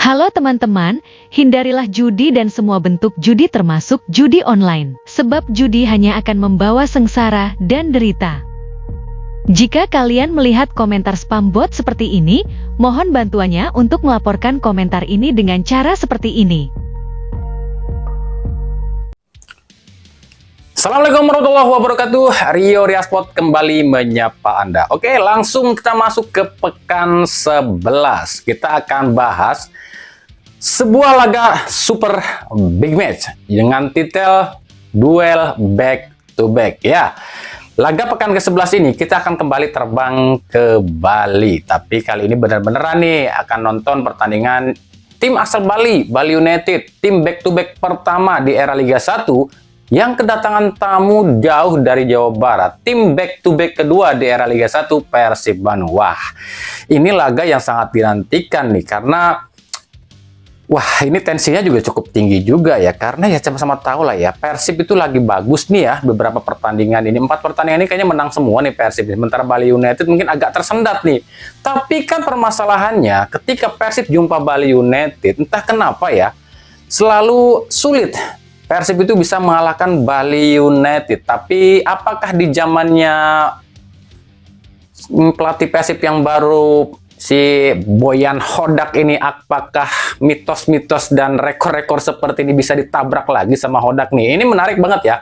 Halo teman-teman, hindarilah judi dan semua bentuk judi termasuk judi online. Sebab judi hanya akan membawa sengsara dan derita. Jika kalian melihat komentar spam bot seperti ini, mohon bantuannya untuk melaporkan komentar ini dengan cara seperti ini. Assalamualaikum warahmatullahi wabarakatuh. Rio Riasport kembali menyapa Anda. Oke, langsung kita masuk ke pekan 11. Kita akan bahas sebuah laga super big match dengan titel duel back to back. Ya, laga pekan ke-11 ini kita akan kembali terbang ke Bali. Tapi kali ini benar-beneran nih akan nonton pertandingan tim asal Bali, Bali United, tim back to back pertama di era Liga 1 yang kedatangan tamu jauh dari Jawa Barat, tim back to back kedua di era Liga 1 Persib Bandung. Wah, ini laga yang sangat dinantikan nih karena ini tensinya juga cukup tinggi juga ya, karena ya sama-sama tahu lah ya, Persib itu lagi bagus nih ya beberapa pertandingan ini. 4 pertandingan ini kayaknya menang semua nih Persib, sementara Bali United mungkin agak tersendat nih. Tapi kan permasalahannya ketika Persib jumpa Bali United, entah kenapa ya selalu sulit Persib itu bisa mengalahkan Bali United. Tapi apakah di zamannya pelatih Persib yang baru, si Boyan Hodak ini, apakah mitos-mitos dan rekor-rekor seperti ini bisa ditabrak lagi sama Hodak nih? Ini menarik banget ya.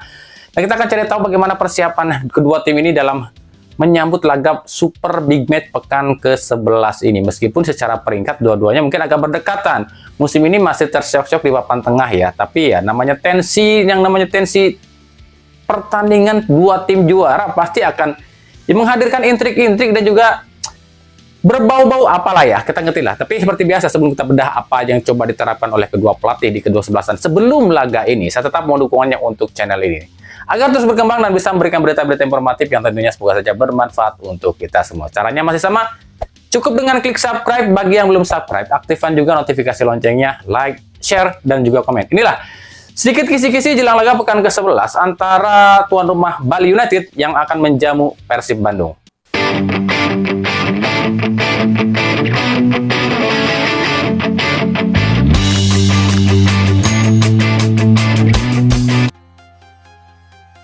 Nah, kita akan cari tahu bagaimana persiapan kedua tim ini dalam menyambut laga super big match pekan ke-11 ini. Meskipun secara peringkat dua-duanya mungkin agak berdekatan. Musim ini masih tersyok-syok di papan tengah ya. Tapi ya namanya tensi pertandingan dua tim juara pasti akan menghadirkan intrik-intrik dan juga berbau-bau apalah ya, kita ngerti lah. Tapi seperti biasa, sebelum kita bedah apa yang coba diterapkan oleh kedua pelatih di kedua sebelasan sebelum laga ini, saya tetap mau dukungannya untuk channel ini agar terus berkembang dan bisa memberikan berita-berita informatif yang tentunya semoga saja bermanfaat untuk kita semua. Caranya masih sama, cukup dengan klik subscribe. Bagi yang belum subscribe, aktifkan juga notifikasi loncengnya, like, share, dan juga komen. Inilah sedikit kisi-kisi jelang laga pekan ke-11 antara tuan rumah Bali United yang akan menjamu Persib Bandung.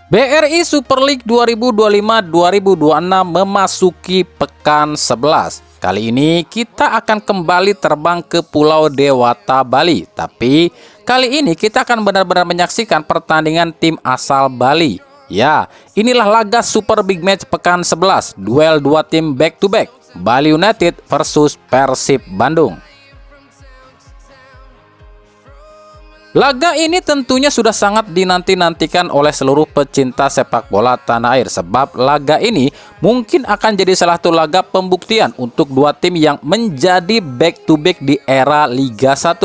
BRI Super League 2025-2026 memasuki pekan 11. Kali ini kita akan kembali terbang ke Pulau Dewata, Bali. Tapi kali ini kita akan benar-benar menyaksikan pertandingan tim asal Bali. Ya, inilah laga super big match pekan 11, duel dua tim back to back, Bali United versus Persib Bandung. Laga ini tentunya sudah sangat dinanti-nantikan oleh seluruh pecinta sepak bola tanah air, sebab laga ini mungkin akan jadi salah satu laga pembuktian untuk dua tim yang menjadi back to back di era Liga 1.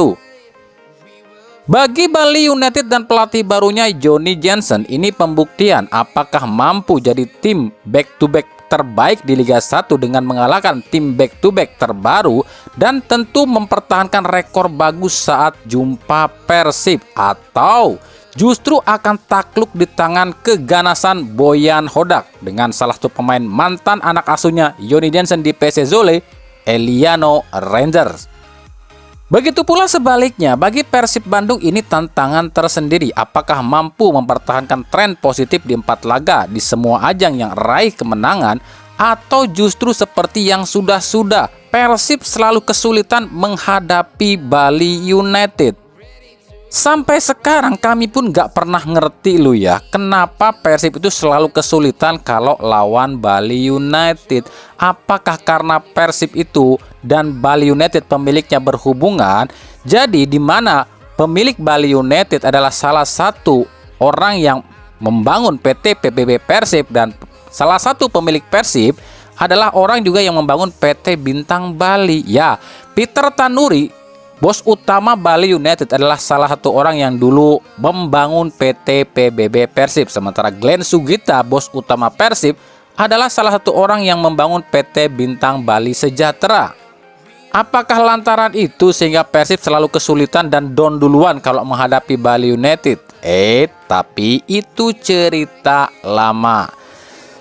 Bagi Bali United dan pelatih barunya Johnny Jensen, ini pembuktian apakah mampu jadi tim back to back terbaik di Liga 1 dengan mengalahkan tim back to back terbaru dan tentu mempertahankan rekor bagus saat jumpa Persib, atau justru akan takluk di tangan keganasan Boyan Hodak dengan salah satu pemain mantan anak asuhnya Johnny Jensen di PSV Zwolle, Eliano Rangers. Begitu pula sebaliknya, bagi Persib Bandung ini tantangan tersendiri. Apakah mampu mempertahankan tren positif di 4 laga di semua ajang yang raih kemenangan, atau justru seperti yang sudah-sudah, Persib selalu kesulitan menghadapi Bali United. Sampai sekarang kami pun gak pernah ngerti lu ya, kenapa Persib itu selalu kesulitan kalau lawan Bali United. Apakah karena Persib itu dan Bali United pemiliknya berhubungan? Jadi di mana pemilik Bali United adalah salah satu orang yang membangun PT PBB Persib, dan salah satu pemilik Persib adalah orang juga yang membangun PT Bintang Bali. Ya, Peter Tanuri, bos utama Bali United, adalah salah satu orang yang dulu membangun PT PBB Persib. Sementara Glenn Sugita, bos utama Persib, adalah salah satu orang yang membangun PT Bintang Bali Sejahtera. Apakah lantaran itu sehingga Persib selalu kesulitan dan down duluan kalau menghadapi Bali United? Tapi itu cerita lama.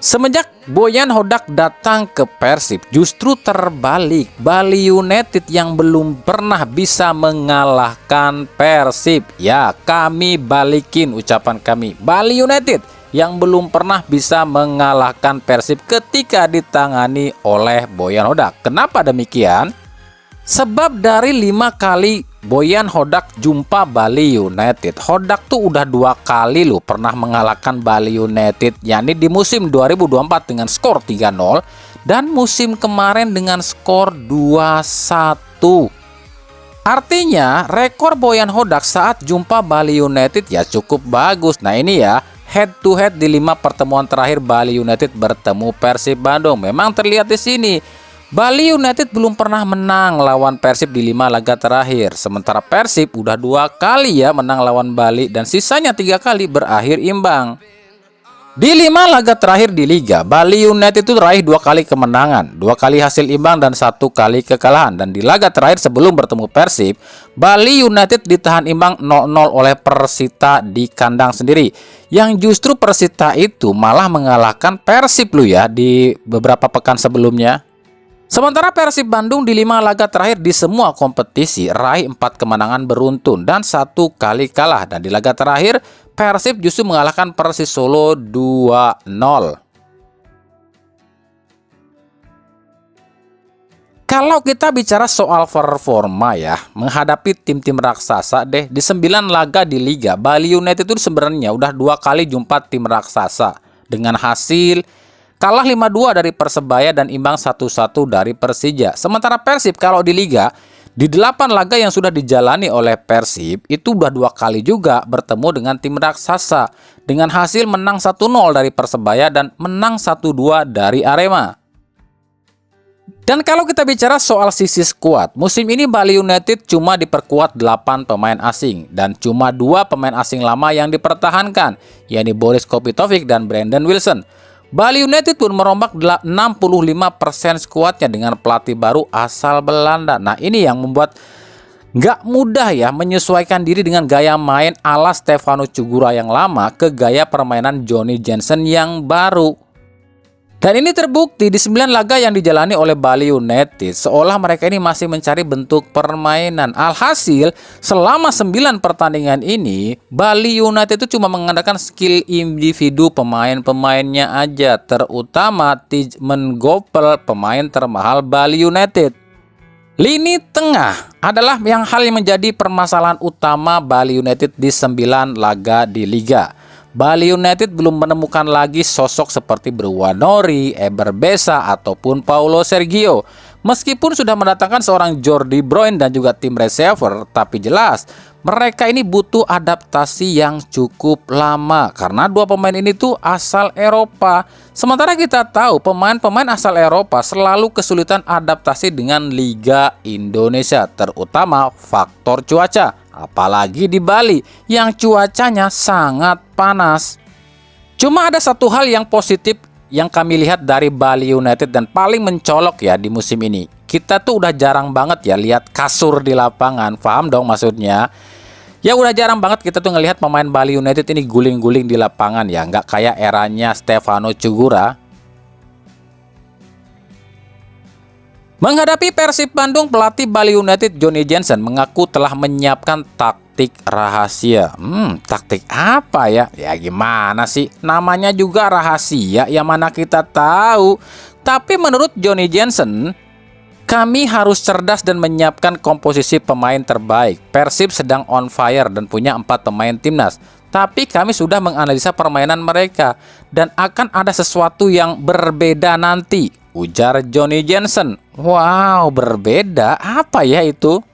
Semenjak Boyan Hodak datang ke Persib, justru terbalik. Bali United yang belum pernah bisa mengalahkan Persib. Ya, kami balikin ucapan kami. Bali United yang belum pernah bisa mengalahkan Persib ketika ditangani oleh Boyan Hodak. Kenapa demikian? Sebab dari 5 kali Boyan Hodak jumpa Bali United, Hodak tuh udah 2 kali loh pernah mengalahkan Bali United, yakni di musim 2024 dengan skor 3-0 dan musim kemarin dengan skor 2-1. Artinya rekor Boyan Hodak saat jumpa Bali United ya cukup bagus. Nah ini ya, head to head di 5 pertemuan terakhir Bali United bertemu Persib Bandung. Memang terlihat di sini Bali United belum pernah menang lawan Persib di 5 laga terakhir. Sementara Persib udah 2 kali ya menang lawan Bali dan sisanya 3 kali berakhir imbang. Di 5 laga terakhir di Liga, Bali United itu raih 2 kali kemenangan, 2 kali hasil imbang dan 1 kali kekalahan. Dan di laga terakhir sebelum bertemu Persib, Bali United ditahan imbang 0-0 oleh Persita di kandang sendiri. Yang justru Persita itu malah mengalahkan Persib lu ya di beberapa pekan sebelumnya. Sementara Persib Bandung di 5 laga terakhir di semua kompetisi raih 4 kemenangan beruntun dan 1 kali kalah. Dan di laga terakhir Persib justru mengalahkan Persis Solo 2-0. Kalau kita bicara soal performa ya, menghadapi tim-tim raksasa deh, di 9 laga di Liga, Bali United itu sebenarnya udah 2 kali jumpa tim raksasa dengan hasil kalah 5-2 dari Persebaya dan imbang 1-1 dari Persija. Sementara Persib kalau di Liga, di 8 laga yang sudah dijalani oleh Persib, itu udah 2 kali juga bertemu dengan tim raksasa. Dengan hasil menang 1-0 dari Persebaya dan menang 1-2 dari Arema. Dan kalau kita bicara soal sisi skuad, musim ini Bali United cuma diperkuat 8 pemain asing. Dan cuma 2 pemain asing lama yang dipertahankan, yakni Boris Kopitovic dan Brandon Wilson. Bali United pun merombak 65% skuadnya dengan pelatih baru asal Belanda. Nah ini yang membuat nggak mudah ya menyesuaikan diri dengan gaya main ala Stefano Cugura yang lama ke gaya permainan Johnny Jensen yang baru. Dan ini terbukti di 9 laga yang dijalani oleh Bali United, seolah mereka ini masih mencari bentuk permainan. Alhasil, selama 9 pertandingan ini, Bali United itu cuma mengandalkan skill individu pemain-pemainnya aja, terutama Tijmen Gopel, pemain termahal Bali United. Lini tengah adalah yang menjadi permasalahan utama Bali United di 9 laga di Liga. Bali United belum menemukan lagi sosok seperti Berwanori, Eber Besa, ataupun Paulo Sergio. Meskipun sudah mendatangkan seorang Jordi Bruin dan juga tim receiver, tapi jelas mereka ini butuh adaptasi yang cukup lama karena 2 pemain ini tuh asal Eropa. Sementara kita tahu pemain-pemain asal Eropa selalu kesulitan adaptasi dengan Liga Indonesia, terutama faktor cuaca. Apalagi di Bali yang cuacanya sangat panas. Cuma ada satu hal yang positif yang kami lihat dari Bali United dan paling mencolok ya di musim ini. Kita tuh udah jarang banget ya lihat kasur di lapangan. Paham dong maksudnya? Ya udah jarang banget kita tuh ngelihat pemain Bali United ini guling-guling di lapangan ya. Nggak kayak eranya Stefano Cugura. Menghadapi Persib Bandung, pelatih Bali United Johnny Jensen mengaku telah menyiapkan taktik rahasia. Taktik apa ya? Ya gimana sih? Namanya juga rahasia, yang mana kita tahu. Tapi menurut Johnny Jensen, kami harus cerdas dan menyiapkan komposisi pemain terbaik. Persib sedang on fire dan punya 4 pemain timnas. Tapi kami sudah menganalisa permainan mereka dan akan ada sesuatu yang berbeda nanti, ujar Johnny Jensen. Wow, berbeda? Apa ya itu?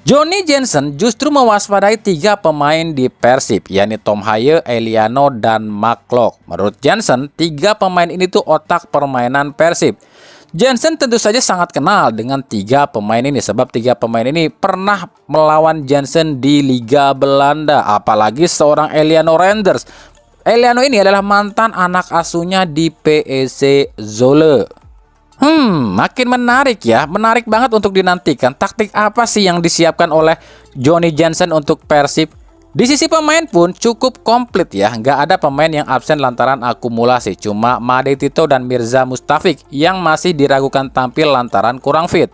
Johnny Jensen justru mewaspadai 3 pemain di Persib, yakni Tom Haye, Eliano, dan McLeod. Menurut Jensen, 3 pemain ini tuh otak permainan Persib. Jensen tentu saja sangat kenal dengan 3 pemain ini sebab 3 pemain ini pernah melawan Jensen di Liga Belanda, apalagi seorang Eliano Renders. Eliano ini adalah mantan anak asuhnya di PSC Zwolle. Makin menarik ya, menarik banget untuk dinantikan. Taktik apa sih yang disiapkan oleh Johnny Jensen untuk Persib? Di sisi pemain pun cukup komplit ya, nggak ada pemain yang absen lantaran akumulasi, cuma Made Tito dan Mirza Mustafik yang masih diragukan tampil lantaran kurang fit.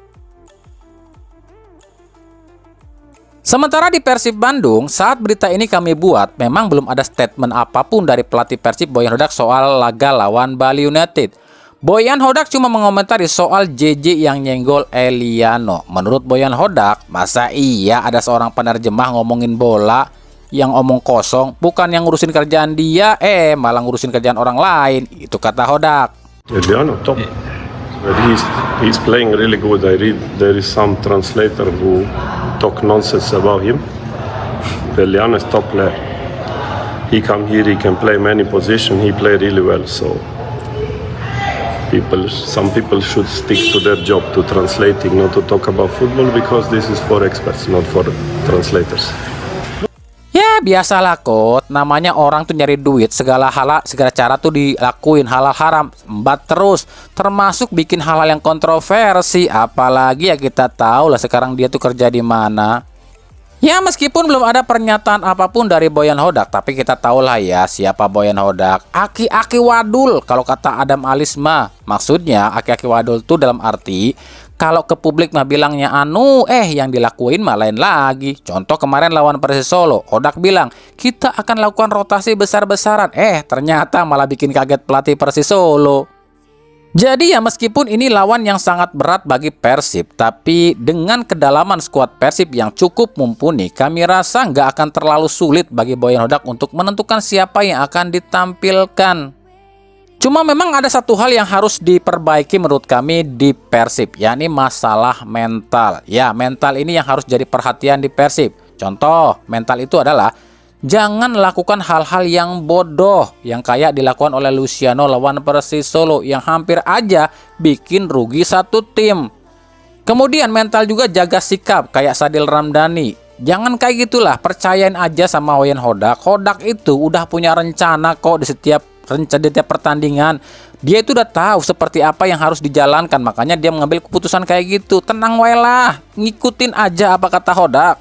Sementara di Persib Bandung, saat berita ini kami buat, memang belum ada statement apapun dari pelatih Persib Boyan Hodak soal laga lawan Bali United. Boyan Hodak cuma mengomentari soal JJ yang nyenggol Eliano. Menurut Boyan Hodak, masa iya ada seorang penerjemah ngomongin bola yang omong kosong, bukan yang ngurusin kerjaan dia, malah ngurusin kerjaan orang lain. Itu kata Hodak. Eliano top. But he's playing really good. I read there is some translator who talk nonsense about him. Eliano is top player. He come here, he can play many position. He play really well. So some people should stick to their job to translating, not to talk about football, because this is for experts, not for translators. Ya biasalah Kot, namanya orang tuh nyari duit, segala cara tuh dilakuin, halal haram, embat terus, termasuk bikin hal-hal yang kontroversi. Apalagi ya kita tahu lah sekarang dia tuh kerja di mana. Ya meskipun belum ada pernyataan apapun dari Boyan Hodak, tapi kita tahu lah ya siapa Boyan Hodak. Aki-aki wadul kalau kata Adam Alisma. Maksudnya aki-aki wadul tuh dalam arti kalau ke publik mah bilangnya yang dilakuin mah lain lagi. Contoh kemarin lawan Persis Solo, Hodak bilang kita akan lakukan rotasi besar-besaran. Ternyata malah bikin kaget pelatih Persis Solo. Jadi ya meskipun ini lawan yang sangat berat bagi Persib, tapi dengan kedalaman skuad Persib yang cukup mumpuni, kami rasa nggak akan terlalu sulit bagi Boyan Hodak untuk menentukan siapa yang akan ditampilkan. Cuma memang ada satu hal yang harus diperbaiki menurut kami di Persib, yakni masalah mental. Ya, mental ini yang harus jadi perhatian di Persib. Contoh, mental itu adalah jangan lakukan hal-hal yang bodoh yang kayak dilakukan oleh Luciano lawan Persis Solo yang hampir aja bikin rugi satu tim. Kemudian mental juga jaga sikap kayak Sadil Ramdhani. Jangan kayak gitulah, percayain aja sama Boyan Hodak. Hodak itu udah punya rencana kok di setiap pertandingan. Dia itu udah tahu seperti apa yang harus dijalankan, makanya dia mengambil keputusan kayak gitu. Tenang wae lah, ngikutin aja apa kata Hodak.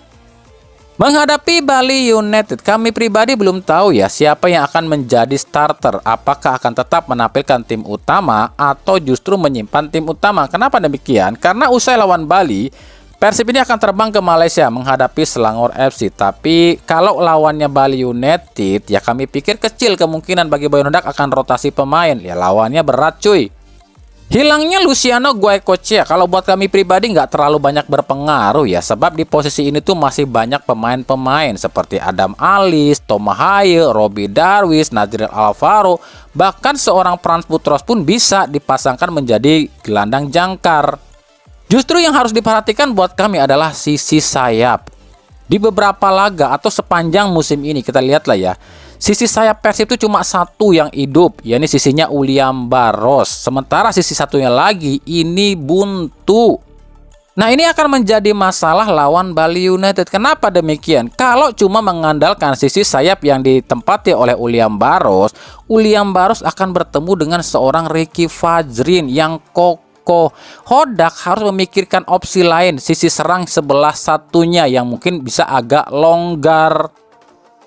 Menghadapi Bali United, kami pribadi belum tahu ya siapa yang akan menjadi starter. Apakah akan tetap menampilkan tim utama atau justru menyimpan tim utama. Kenapa demikian? Karena usai lawan Bali, Persib ini akan terbang ke Malaysia menghadapi Selangor FC. Tapi kalau lawannya Bali United, ya kami pikir kecil kemungkinan bagi Boyan Hodak akan rotasi pemain. Ya lawannya berat cuy. Hilangnya Luciano Goicoechea kalau buat kami pribadi nggak terlalu banyak berpengaruh ya. Sebab di posisi ini tuh masih banyak pemain-pemain seperti Adam Alis, Tomahaye, Robbie Darwish, Nazril Alvaro. Bahkan seorang Frans Butros pun bisa dipasangkan menjadi gelandang jangkar. Justru yang harus diperhatikan buat kami adalah sisi sayap. Di beberapa laga atau sepanjang musim ini kita lihatlah ya, sisi sayap Persib itu cuma satu yang hidup, yakni sisinya Uliam Barros. Sementara sisi satunya lagi ini buntu. Nah ini akan menjadi masalah lawan Bali United. Kenapa demikian? Kalau cuma mengandalkan sisi sayap yang ditempati oleh Uliam Barros akan bertemu dengan seorang Ricky Fajrin yang kokoh. Hodak harus memikirkan opsi lain, sisi serang sebelah satunya yang mungkin bisa agak longgar.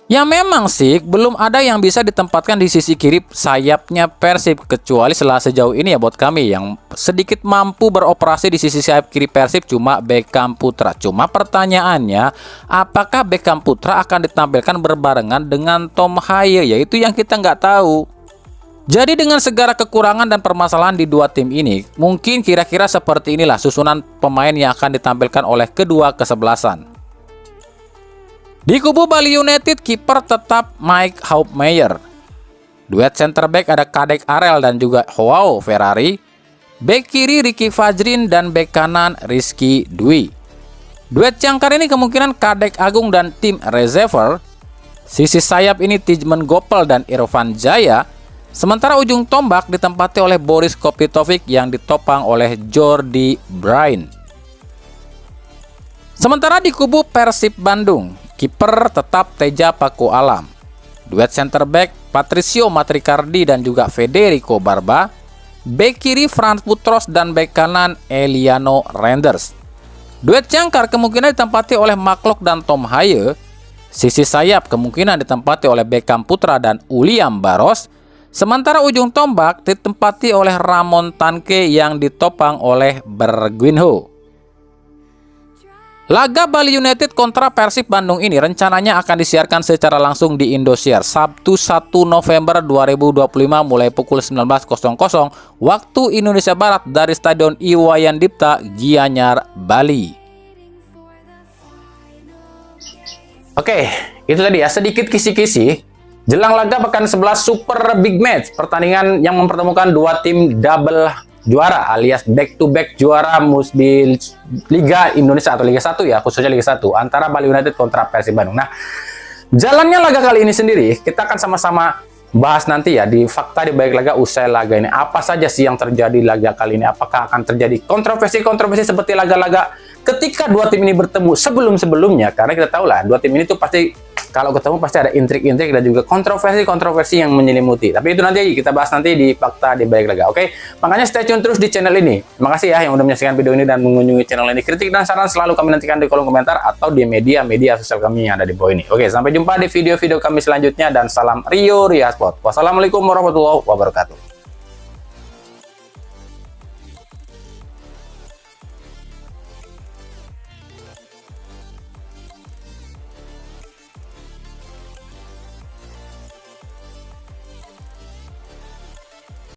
Ya memang sih belum ada yang bisa ditempatkan di sisi kiri sayapnya Persib, kecuali setelah sejauh ini ya buat kami yang sedikit mampu beroperasi di sisi sayap kiri Persib cuma Beckham Putra. Cuma pertanyaannya, apakah Beckham Putra akan ditampilkan berbarengan dengan Tomahaye? Yaitu yang kita nggak tahu. Jadi dengan segala kekurangan dan permasalahan di dua tim ini, mungkin kira-kira seperti inilah susunan pemain yang akan ditampilkan oleh kedua kesebelasan. Di kubu Bali United, kiper tetap Mike Hoopmeyer. Duet center back ada Kadek Arel dan juga Joao Ferrari. Back kiri Ricky Fajrin dan back kanan Rizky Dwi. Duet jangkar ini kemungkinan Kadek Agung dan tim Reservoir. Sisi sayap ini Tijmen Gopal dan Irfan Jaya. Sementara ujung tombak ditempati oleh Boris Kopitovic yang ditopang oleh Jordi Bryan. Sementara di kubu Persib Bandung, kiper tetap Teja Paku Alam. Duet center back Patricio Matricardi dan juga Federico Barba. Bek kiri Frans Butros dan bek kanan Eliano Renders. Duet jangkar kemungkinan ditempati oleh Maklok dan Tomahaye. Sisi sayap kemungkinan ditempati oleh Beckham Putra dan William Barros. Sementara ujung tombak ditempati oleh Ramon Tanque yang ditopang oleh Bergwinho. Laga Bali United kontra Persib Bandung ini rencananya akan disiarkan secara langsung di Indosiar Sabtu 1 November 2025 mulai pukul 19.00 waktu Indonesia Barat dari Stadion Iwayan Dipta, Gianyar, Bali. Oke, itu tadi ya sedikit kisi-kisi jelang laga pekan 11 Super Big Match, pertandingan yang mempertemukan dua tim double juara alias back to back juara di Liga Indonesia atau Liga 1 ya, khususnya Liga 1 antara Bali United kontra Persib Bandung. Nah, jalannya laga kali ini sendiri kita akan sama-sama bahas nanti ya di fakta di balik laga usai laga ini. Apa saja sih yang terjadi laga kali ini? Apakah akan terjadi kontroversi-kontroversi seperti laga-laga ketika dua tim ini bertemu sebelum-sebelumnya? Karena kita tahu lah dua tim ini tuh pasti kalau ketemu pasti ada intrik-intrik dan juga kontroversi-kontroversi yang menyelimuti. Tapi itu nanti kita bahas nanti di fakta di balik laga. Oke, makanya stay tune terus di channel ini. Makasih ya yang udah menyaksikan video ini dan mengunjungi channel ini. Kritik dan saran selalu kami nantikan di kolom komentar atau di media-media sosial kami yang ada di bawah ini. Oke, sampai jumpa di video-video kami selanjutnya dan salam Rio Ria Sport. Wassalamualaikum warahmatullahi wabarakatuh.